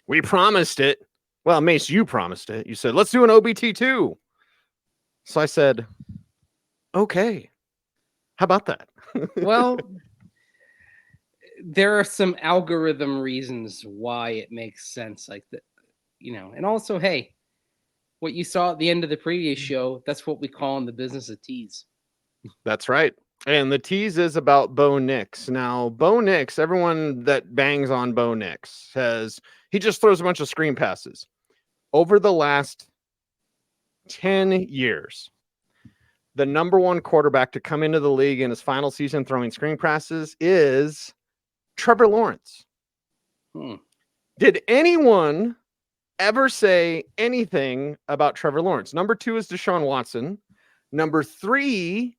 We promised it. Well, Mace, you promised it. You said, let's do an OBT2. So I said, okay. How about that? Well, there are some algorithm reasons why it makes sense, like that, and also, hey, what you saw at the end of the previous show, that's what we call in the business a tease. That's right. And the tease is about Bo Nix. Now, Bo Nix, everyone that bangs on Bo Nix says he just throws a bunch of screen passes. Over the last 10 years, the number one quarterback to come into the league in his final season throwing screen passes is Trevor Lawrence. Did anyone ever say anything about Trevor Lawrence? Number 2 is Deshaun Watson. Number 3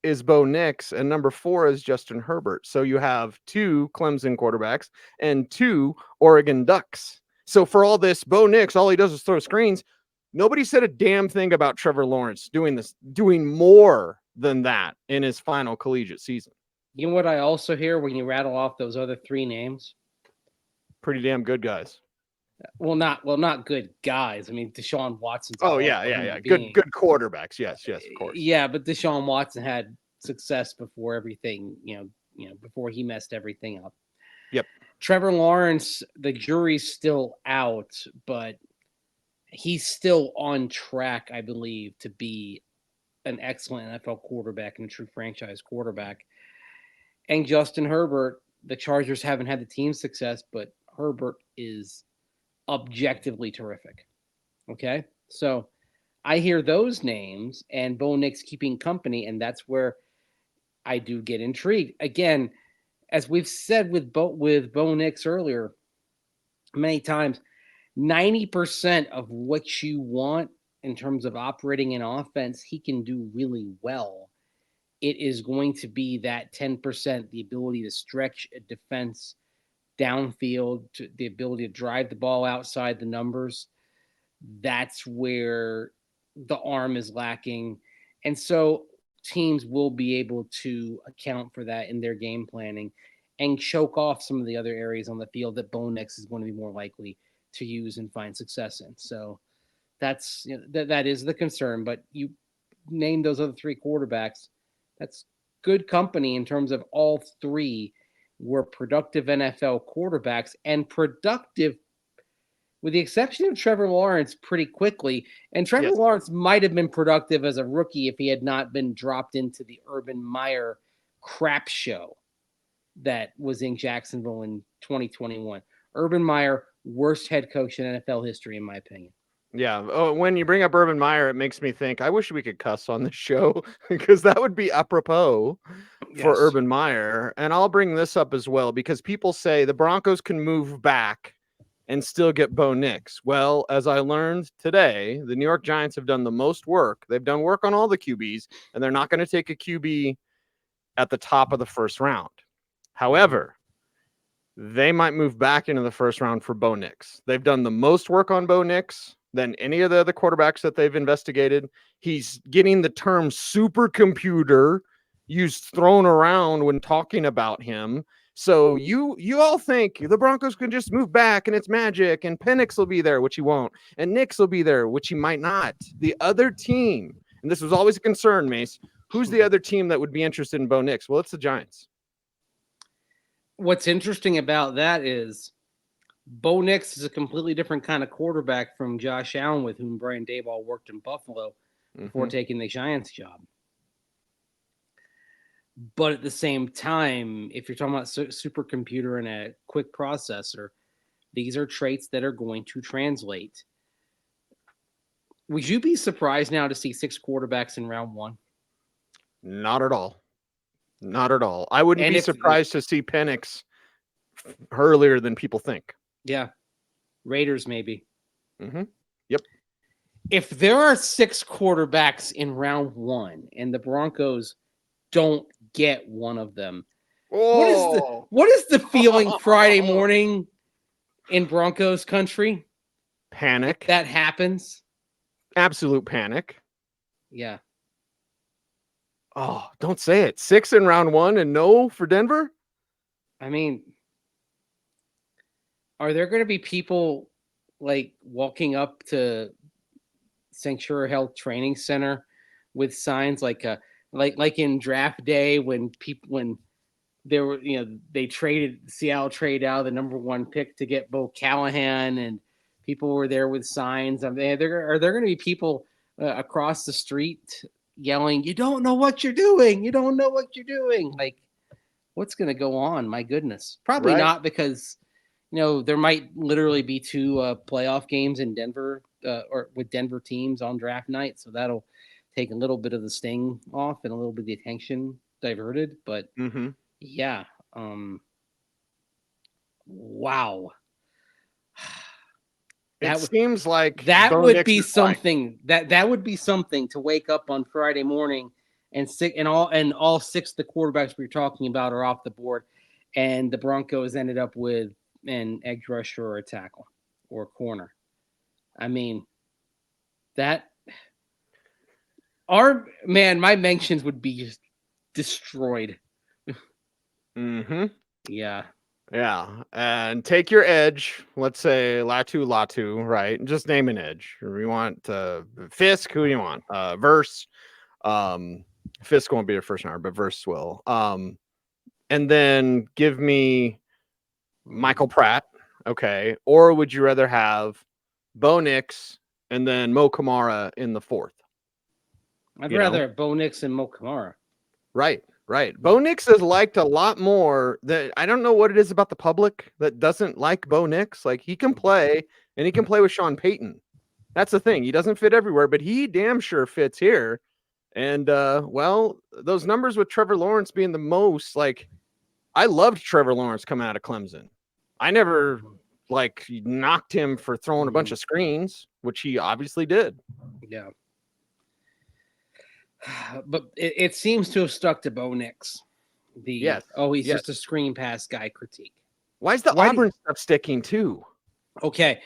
is Bo Nix, and number 4 is Justin Herbert. So you have 2 Clemson quarterbacks and 2 Oregon Ducks. So for all this, Bo Nix, all he does is throw screens. Nobody said a damn thing about Trevor Lawrence doing more than that in his final collegiate season. You know what I also hear when you rattle off those other 3 names? Pretty damn good guys. Well, not good guys. I mean, Deshaun Watson's a Oh, hell yeah, of a yeah, human yeah. being. Good quarterbacks. Yes, of course. Yeah, but Deshaun Watson had success before everything, before he messed everything up. Yep. Trevor Lawrence, the jury's still out, but he's still on track, I believe, to be an excellent NFL quarterback and a true franchise quarterback. And Justin Herbert, the Chargers haven't had the team success, but Herbert is objectively terrific. Okay? So I hear those names and Bo Nix keeping company, and that's where I do get intrigued. Again, as we've said with Bo Nix earlier, many times, 90% of what you want in terms of operating an offense, he can do really well. It is going to be that 10%, the ability to stretch a defense downfield, the ability to drive the ball outside the numbers. That's where the arm is lacking. And so teams will be able to account for that in their game planning and choke off some of the other areas on the field that Bo Nix is going to be more likely to use and find success in. So that's that is the concern. But you name those other 3 quarterbacks. That's good company in terms of all 3 were productive NFL quarterbacks and productive, with the exception of Trevor Lawrence, pretty quickly. And Trevor Lawrence might have been productive as a rookie if he had not been dropped into the Urban Meyer crap show that was in Jacksonville in 2021. Urban Meyer, worst head coach in NFL history, in my opinion. Yeah. Oh, when you bring up Urban Meyer, it makes me think, I wish we could cuss on this show because that would be apropos for Urban Meyer. And I'll bring this up as well because people say the Broncos can move back and still get Bo Nix. Well, as I learned today, the New York Giants have done the most work. They've done work on all the QBs, and they're not going to take a QB at the top of the first round. However, they might move back into the first round for Bo Nix. They've done the most work on Bo Nix than any of the other quarterbacks that they've investigated. He's getting the term supercomputer thrown around when talking about him. So you all think the Broncos can just move back and it's magic and Penix will be there, which he won't, and Nix will be there, which he might not. The other team, and this was always a concern, Mace, who's the other team that would be interested in Bo Nix? Well, it's the Giants. What's interesting about that is Bo Nix is a completely different kind of quarterback from Josh Allen, with whom Brian Daboll worked in Buffalo before taking the Giants job. But at the same time, if you're talking about supercomputer and a quick processor, these are traits that are going to translate. Would you be surprised now to see 6 quarterbacks in round 1? Not at all. Not at all. I wouldn't be surprised to see Penix earlier than people think. Yeah. Raiders, maybe. Yep. If there are 6 quarterbacks in round 1 and the Broncos don't get one of them, what is the feeling Friday morning in Broncos country? Panic. If that happens. Absolute panic. Yeah. Oh, don't say it. 6 in round 1 and no for Denver? I mean, Are there going to be people like walking up to Sanctuary Health Training Center with signs like in draft day when there were, they Seattle traded out the number 1 pick to get Bo Callahan, and people were there with signs. I mean, are there going to be people across the street yelling, "You don't know what you're doing! You don't know what you're doing!" Like, what's going to go on? My goodness, probably Right. not, because there might literally be 2 playoff games in Denver, or with Denver teams on draft night, so that'll take a little bit of the sting off and a little bit of the attention diverted. But yeah, wow, seems like that Bo would Nix be is fine. something. That would be something to wake up on Friday morning and all 6 of the quarterbacks we were talking about are off the board, and the Broncos ended up with an edge rusher or a tackle or a corner. I mean, my mentions would be just destroyed. Yeah. Yeah. And take your edge. Let's say Latu, right? Just name an edge. We want Fisk. Who do you want? Verse. Fisk won't be your first round, but Verse will. And then give me Michael Pratt. Okay. Or would you rather have Bo Nix and then Mo Kamara in the 4th? I'd rather have Bo Nix and Mo Kamara. Right. Bo Nix is liked a lot more. I don't know what it is about the public that doesn't like Bo Nix. Like, he can play, and he can play with Sean Payton. That's the thing. He doesn't fit everywhere, but he damn sure fits here. And those numbers with Trevor Lawrence being the most, like, I loved Trevor Lawrence coming out of Clemson. I never knocked him for throwing a bunch of screens, which he obviously did. Yeah. But it seems to have stuck to Bo Nix. He's just a screen pass guy critique. Why is the Auburn stuff sticking too? Okay.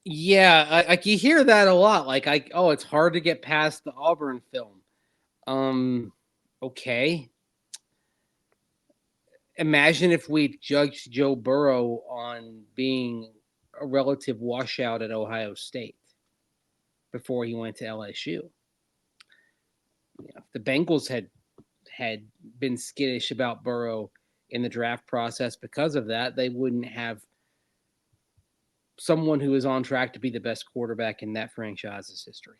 Yeah, like you hear that a lot. Like, it's hard to get past the Auburn film. Okay. Imagine if we judged Joe Burrow on being a relative washout at Ohio State before he went to LSU. If the Bengals had been skittish about Burrow in the draft process because of that, they wouldn't have someone who is on track to be the best quarterback in that franchise's history.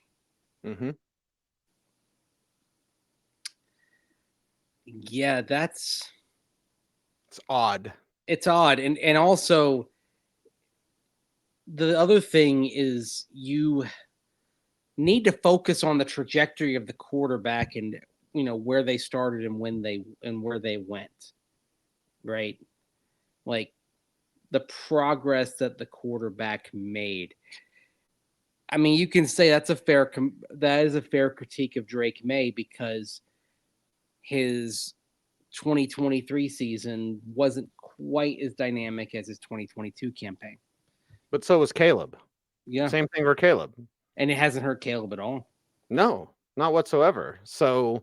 Yeah, it's odd. It's odd. And also, the other thing is you need to focus on the trajectory of the quarterback and where they started and where they went, right? Like, the progress that the quarterback made. I mean, you can say that is a fair critique of Drake May, because his 2023 season wasn't quite as dynamic as his 2022 campaign. But so was Caleb. Yeah. Same thing for Caleb. And it hasn't hurt Caleb at all. No, not whatsoever. So,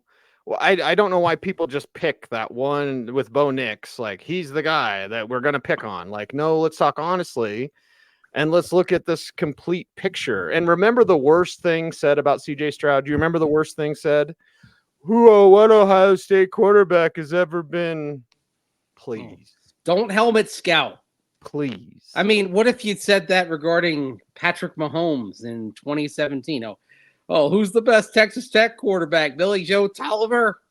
I don't know why people just pick that one with Bo Nix. Like, he's the guy that we're going to pick on. Like, no, let's talk honestly. And let's look at this complete picture. And remember the worst thing said about CJ Stroud? Do you remember the worst thing said? What Ohio State quarterback has ever been? Please. Don't helmet scout. Please. I mean, what if you'd said that regarding Patrick Mahomes in 2017? Who's the best Texas Tech quarterback? Billy Joe Tolliver?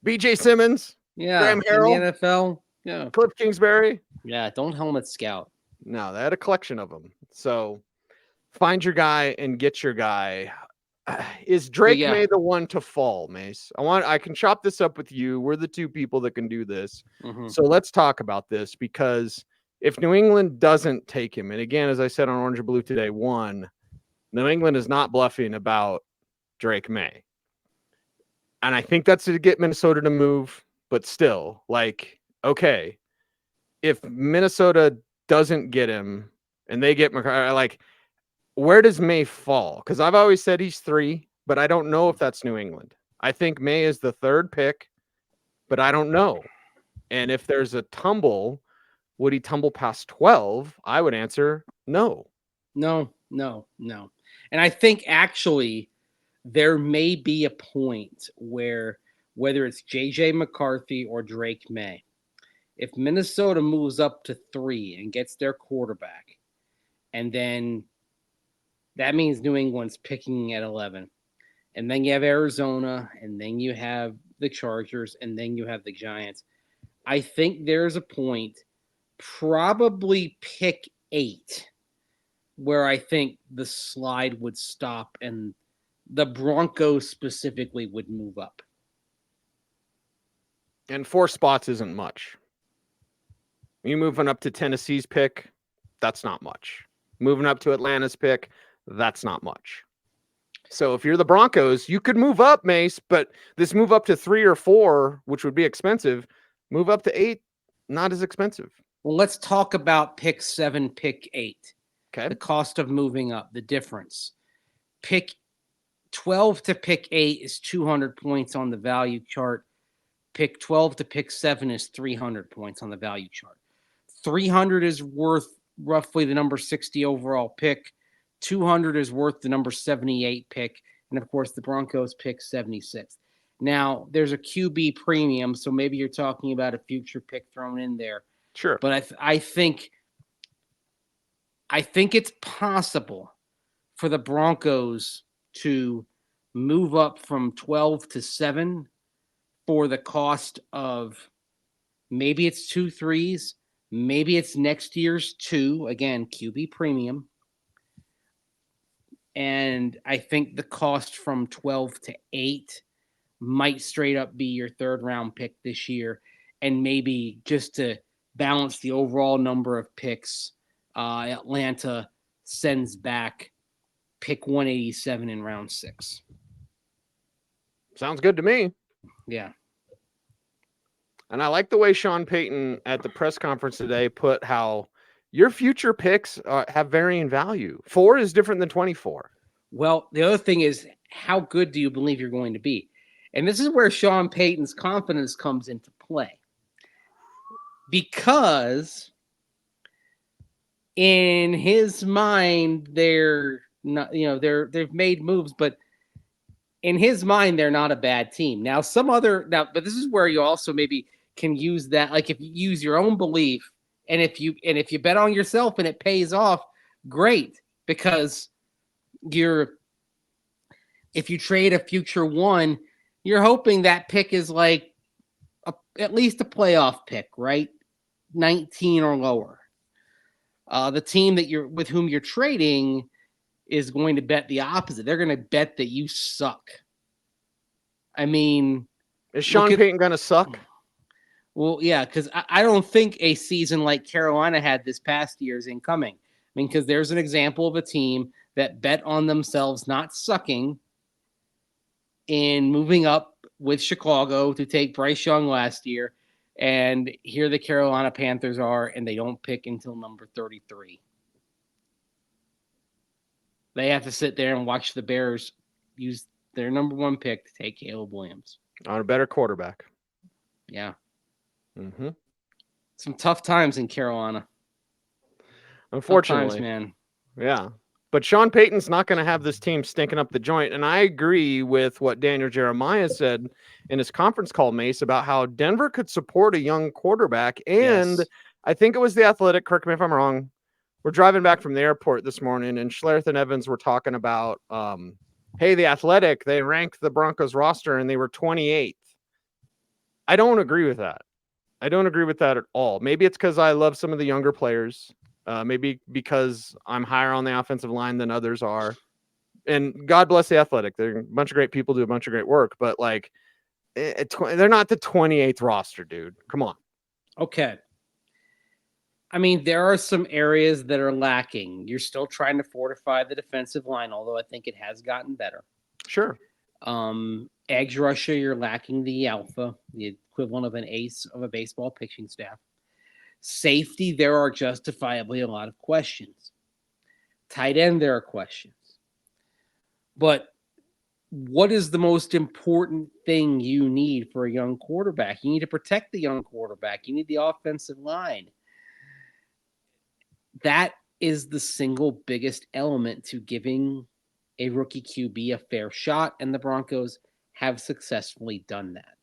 BJ Simmons? Yeah. Graham Harrell? In the NFL? Yeah. Cliff Kingsbury? Yeah, don't helmet scout. No, they had a collection of them. So find your guy and get your guy. Is Drake May the one to fall, Mace? I can chop this up with you. We're the 2 people that can do this. So let's talk about this, because if New England doesn't take him, and again, as I said on Orange and Blue today, New England is not bluffing about Drake May. And I think that's to get Minnesota to move, but still, okay, if Minnesota doesn't get him and they get McCarthy, where does May fall? Because I've always said he's 3, but I don't know if that's New England. I think May is the 3rd pick, but I don't know. And if there's a tumble Would he tumble past 12? I would answer no. No. And I think actually there may be a point where whether it's JJ McCarthy or Drake May, if Minnesota moves up to 3 and gets their quarterback, and then that means New England's picking at 11, and then you have Arizona, and then you have the Chargers, and then you have the Giants. I think there's a point, probably pick 8, where I think the slide would stop and the Broncos specifically would move up. And 4 spots isn't much. You moving up to Tennessee's pick, that's not much. Moving up to Atlanta's pick, that's not much. So if you're the Broncos, you could move up, Mace, but this move up to 3 or 4, which would be expensive, move up to 8, not as expensive. Well, let's talk about pick 7, pick 8. Okay. The cost of moving up, the difference. Pick 12 to pick 8 is 200 points on the value chart. Pick 12 to pick 7 is 300 points on the value chart. 300 is worth roughly the number 60 overall pick. 200 is worth the number 78 pick. And of course, the Broncos pick 76. Now, there's a QB premium, so maybe you're talking about a future pick thrown in there. Sure. But I think it's possible for the Broncos to move up from 12 to 7 for the cost of maybe it's 2 3s, maybe it's next year's 2, again, QB premium. And I think the cost from 12 to 8 might straight up be your 3rd round pick this year. And maybe just to balance the overall number of picks, Atlanta sends back pick 187 in round 6. Sounds good to me. Yeah. And I like the way Sean Payton at the press conference today put how your future picks have varying value. 4 is different than 24. Well, the other thing is, how good do you believe you're going to be? And this is where Sean Payton's confidence comes into play. Because in his mind, they're not, they've made moves, but in his mind, they're not a bad team. Now, but this is where you also maybe can use that. Like if you use your own belief, and if you bet on yourself and it pays off, great. Because if you trade a future 1, you're hoping that pick is like at least a playoff pick, right? 19 or lower. The team with whom you're trading is going to bet the opposite. They're going to bet that you suck. I mean, is Sean Payton going to suck? Well, yeah, because I don't think a season like Carolina had this past year is incoming. I mean, because there's an example of a team that bet on themselves not sucking in moving up with Chicago to take Bryce Young last year. And here the Carolina Panthers are, and they don't pick until number 33. They have to sit there and watch the Bears use their number 1 pick to take Caleb Williams. On a better quarterback. Yeah. Mm-hmm. Some tough times in Carolina. Unfortunately. Tough times, man. Yeah. But Sean Payton's not going to have this team stinking up the joint. And I agree with what Daniel Jeremiah said in his conference call, Mace, about how Denver could support a young quarterback. And yes. I think it was The Athletic, correct me if I'm wrong. We're driving back from the airport this morning, and Schlereth and Evans were talking about, hey, The Athletic, they ranked the Broncos roster, and they were 28th. I don't agree with that. I don't agree with that at all. Maybe it's because I love some of the younger players. Maybe because I'm higher on the offensive line than others are. And God bless The Athletic. They're a bunch of great people, do a bunch of great work. But, like, they're not the 28th roster, dude. Come on. Okay. I mean, there are some areas that are lacking. You're still trying to fortify the defensive line, although I think it has gotten better. Sure. Edge rusher, you're lacking the alpha, the equivalent of an ace of a baseball pitching staff. Safety, there are justifiably a lot of questions. Tight end, there are questions. But what is the most important thing you need for a young quarterback? You need to protect the young quarterback. You need the offensive line. that is the single biggest element to giving a rookie QB a fair shot, and the Broncos have successfully done that.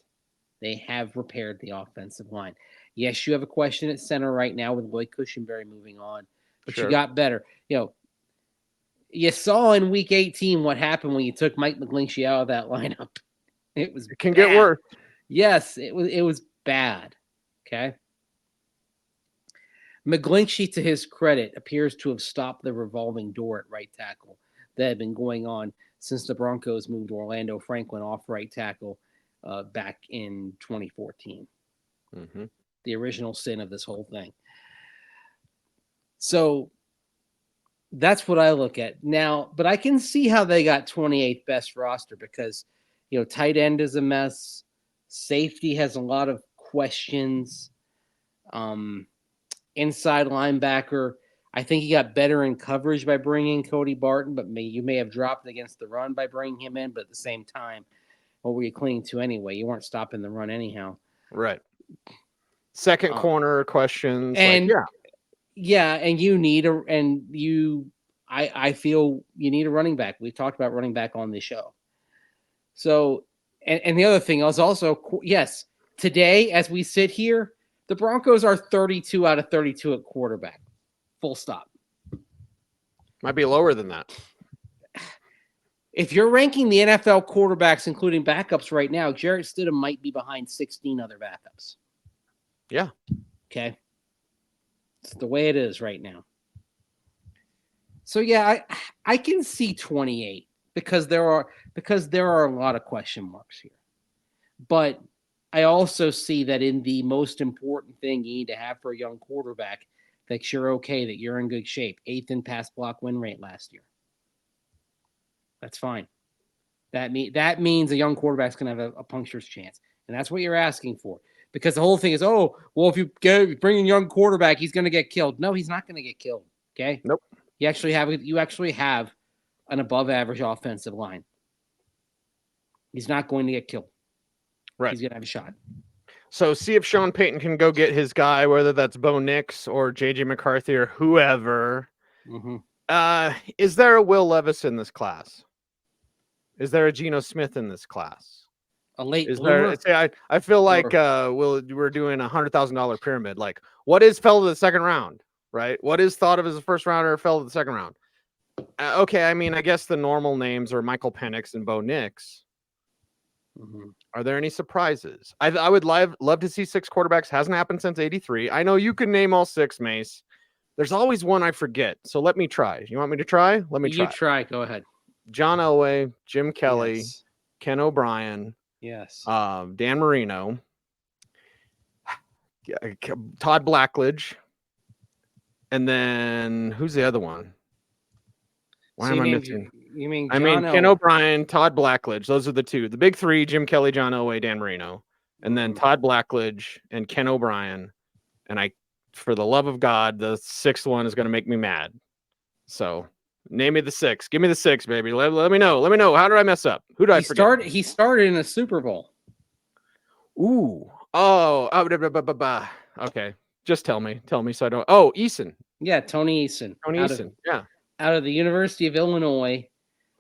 They have repaired the offensive line. Yes, you have a question at center right now with Lloyd Cushenberry moving on, but you got better. You saw in week 18 what happened when you took Mike McGlinchey out of that lineup. It can get worse. Yes, it was bad. Okay. McGlinchey, to his credit, appears to have stopped the revolving door at right tackle that had been going on since the Broncos moved Orlando Franklin off right tackle back in 2014. Mm-hmm. The original sin of this whole thing. So that's what I look at now, but I can see how they got 28th best roster because, tight end is a mess. Safety has a lot of questions. Inside linebacker, I think he got better in coverage by bringing Cody Barton, but you may have dropped against the run by bringing him in. But at the same time, what were you clinging to anyway? You weren't stopping the run anyhow. Right. Second corner questions. And and you need I feel you need a running back. We've talked about running back on the show. So, and the other thing is also, yes, today as we sit here, the Broncos are 32 out of 32 at quarterback. Full stop. Might be lower than that. If you're ranking the NFL quarterbacks, including backups right now, Jarrett Stidham might be behind 16 other backups. Yeah. Okay. It's the way it is right now. So yeah, I can see 28 because there are a lot of question marks here. But I also see that in the most important thing you need to have for a young quarterback, that you're okay, that you're in good shape. 8th in pass block win rate last year. That's fine. That means a young quarterback's going to have a puncture's chance. And that's what you're asking for. Because the whole thing is, if you bring in a young quarterback, he's going to get killed. No, he's not going to get killed. Okay? Nope. You actually have an above average offensive line. He's not going to get killed. Right. He's going to have a shot. So see if Sean Payton can go get his guy, whether that's Bo Nix or JJ McCarthy or whoever. Mm-hmm. Is there a Will Levis in this class? Is there a Geno Smith in this class? A late bloomer? I feel like we're doing $100,000 pyramid. Like, what is fell to the second round, right? What is thought of as a first rounder fell to the second round? Okay, I mean, I guess the normal names are Michael Penix and Bo Nix. Mm-hmm. Are there any surprises? I would love to see 6 quarterbacks. Hasn't happened since '83. I know you can name all 6, Mace. There's always one I forget. So let me try. You want me to try? Let me try. You try. Go ahead. John Elway, Jim Kelly, yes. Ken O'Brien, yes, Dan Marino, Todd Blackledge, and then who's the other one? Why am I missing? You mean Ken O'Brien, Todd Blackledge. Those are the 2. The big 3: Jim Kelly, John Elway, Dan Marino, and then Todd Blackledge and Ken O'Brien. And for the love of God, the 6th one is going to make me mad. So name me the 6. Give me the 6, baby. Let me know. Let me know. How did I mess up? Who did I forget? He started in a Super Bowl. Ooh. Okay. Just tell me so I don't. Oh, Eason. Yeah, Tony Eason. Yeah. Out of the University of Illinois,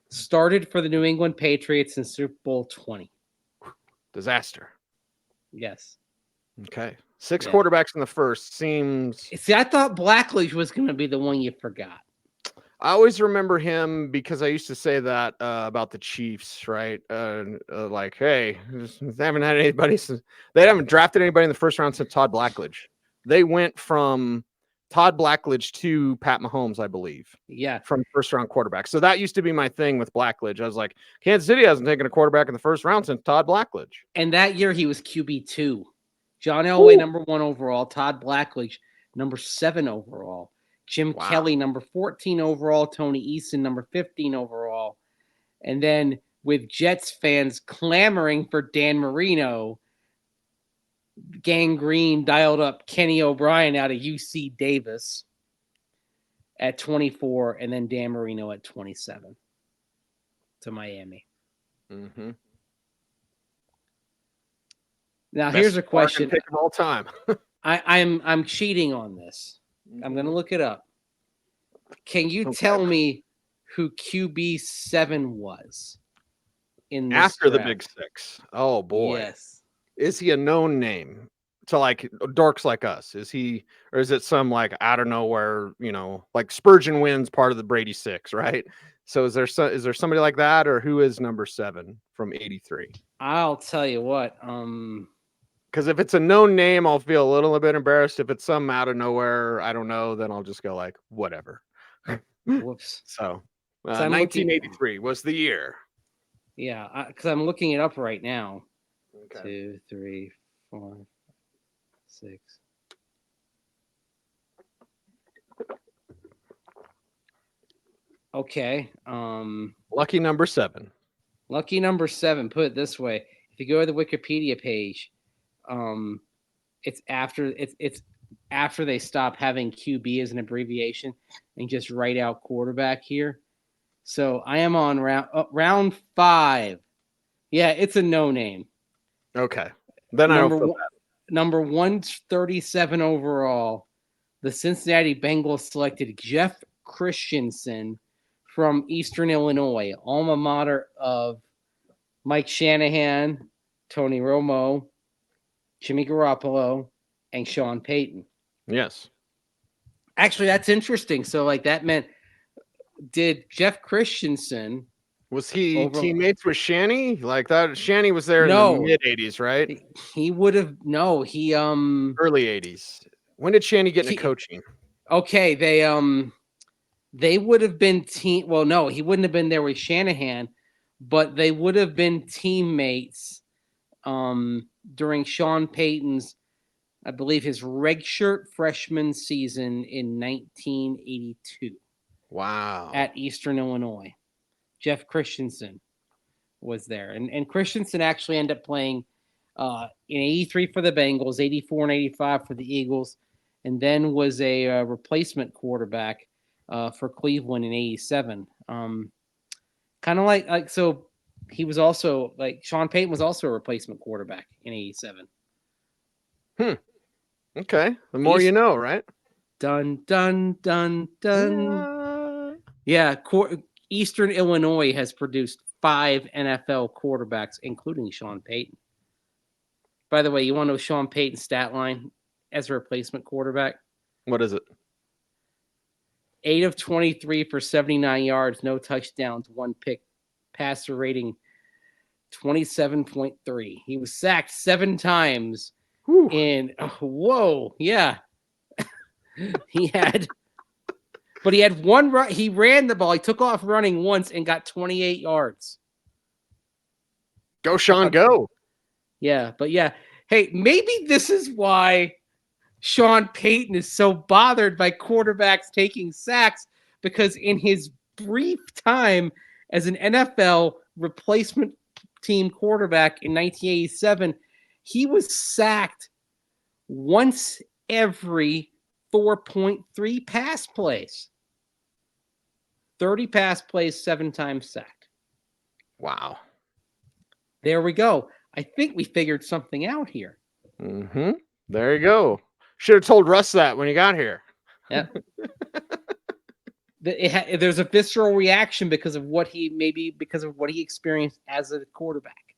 started for the New England Patriots in Super Bowl 20. Disaster. Yes. Okay. 6 quarterbacks in the first seems. See, I thought Blackledge was going to be the one you forgot. I always remember him because I used to say that about the Chiefs, right? Like, hey, they haven't had anybody since they haven't drafted anybody in the first round since Todd Blackledge. They went from Todd Blackledge to Pat Mahomes, I believe. Yeah. From first round quarterback. So that used to be my thing with Blackledge. I was like, Kansas City hasn't taken a quarterback in the first round since Todd Blackledge. And that year he was QB2. John Elway, number 1 overall. Todd Blackledge, number 7 overall. Jim Kelly, number 14 overall. Tony Eason, number 15 overall. And then with Jets fans clamoring for Dan Marino, Gang Green dialed up Kenny O'Brien out of UC Davis at 24, and then Dan Marino at 27 to Miami. Mm-hmm. Now, here's a question. Pick of all time. I'm cheating on this. I'm going to look it up. Can you tell me who QB7 was in this after draft? the Big Six? Oh boy. Yes. Is he a known name to like dorks like us? Is he, or is it some like out of nowhere, like Spurgeon wins part of the Brady Six, right? So is there somebody like that, or who is number 7 from 83? I'll tell you what. Because if it's a known name, I'll feel a little bit embarrassed. If it's some out of nowhere, I don't know, then I'll just go like, whatever. Whoops. So 1983 was the year. Yeah, because I'm looking it up right now. Okay. 2, 3, 4, 6. Okay. Lucky number 7. Lucky number 7. Put it this way: if you go to the Wikipedia page, it's after they stop having QB as an abbreviation and just write out quarterback here. So I am on round 5. Yeah, it's a no name. Okay. Then number 137 overall, the Cincinnati Bengals selected Jeff Christensen from Eastern Illinois, alma mater of Mike Shanahan, Tony Romo, Jimmy Garoppolo, and Sean Payton. Yes. Actually, that's interesting. So, like, that meant, did Jeff Christensen... Was he teammates with Shanny? Like that? Shanny was there in the mid 80s, right? He would have he early 80s. When did Shanny get into coaching? Okay, they would have been team. Well, no, he wouldn't have been there with Shanahan, but they would have been teammates during Sean Payton's, I believe, his redshirt freshman season in 1982. Wow. At Eastern Illinois. Jeff Christensen was there. And Christensen actually ended up playing in 83 for the Bengals, 84 and 85 for the Eagles, and then was a replacement quarterback for Cleveland in 87. Kind of like so he was also like Sean Payton was also a replacement quarterback in 87. Okay. The more you know, right? Dun, dun, dun, dun. Yeah. Eastern Illinois has produced 5 NFL quarterbacks, including Sean Payton. By the way, you want to know Sean Payton's stat line as a replacement quarterback? What is it? 8 of 23 for 79 yards, no touchdowns, 1 pick, passer rating 27.3. He was sacked 7 times. Yeah. He had 1 run. He ran the ball. He took off running once and got 28 yards. Go, Sean, go. Yeah, but yeah. Hey, maybe this is why Sean Payton is so bothered by quarterbacks taking sacks, because in his brief time as an NFL replacement team quarterback in 1987, he was sacked once every 4.3 pass plays. 30 pass plays, 7 times sacked. Wow. There we go. I think we figured something out here. Mm-hmm. There you go. Should have told Russ that when he got here. Yeah. There's a visceral reaction because of what he experienced as a quarterback,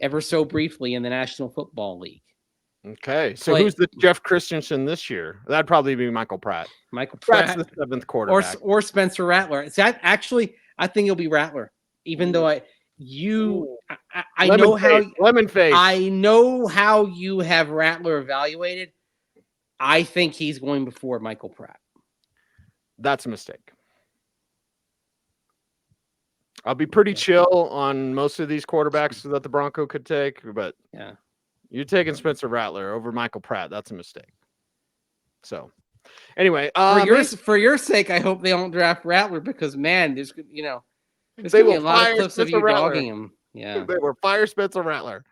ever so briefly in the National Football League. Okay, so who's the Jeff Christensen this year? That'd probably be Michael Pratt. Michael Pratt, the 7th quarterback, or Spencer Rattler. It's actually, I think it'll be Rattler. Even though I know how lemon face. I know how you have Rattler evaluated. I think he's going before Michael Pratt. That's a mistake. I'll be pretty chill on most of these quarterbacks that the Bronco could take, but yeah, you're taking Spencer Rattler over Michael Pratt. That's a mistake. So, anyway, for your sake, I hope they don't draft Rattler, because man, there's going to be a lot of clips of you dogging him. Yeah, they will fire Spencer Rattler.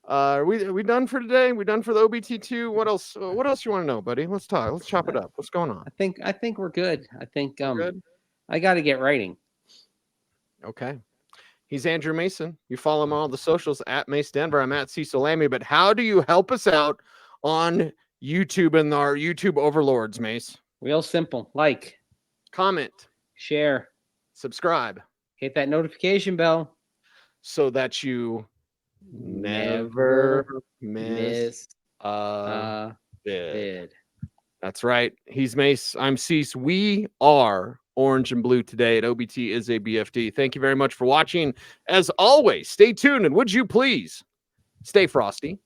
Are we done for today? We done for the OBT2? What else? What else you want to know, buddy? Let's talk. Let's chop it up. What's going on? I think we're good. I think good? I got to get writing. Okay. He's Andrew Mason. You follow him on all the socials at Mace Denver. I'm at Cecil Lammey. But how do you help us out on YouTube and our YouTube overlords, Mace? Real simple. Like, comment, share, subscribe, hit that notification bell so that you never miss a vid. That's right. He's Mace. I'm Cease. We are orange and blue today at OBT is a BFD. Thank you very much for watching. As always, stay tuned, and would you please stay frosty,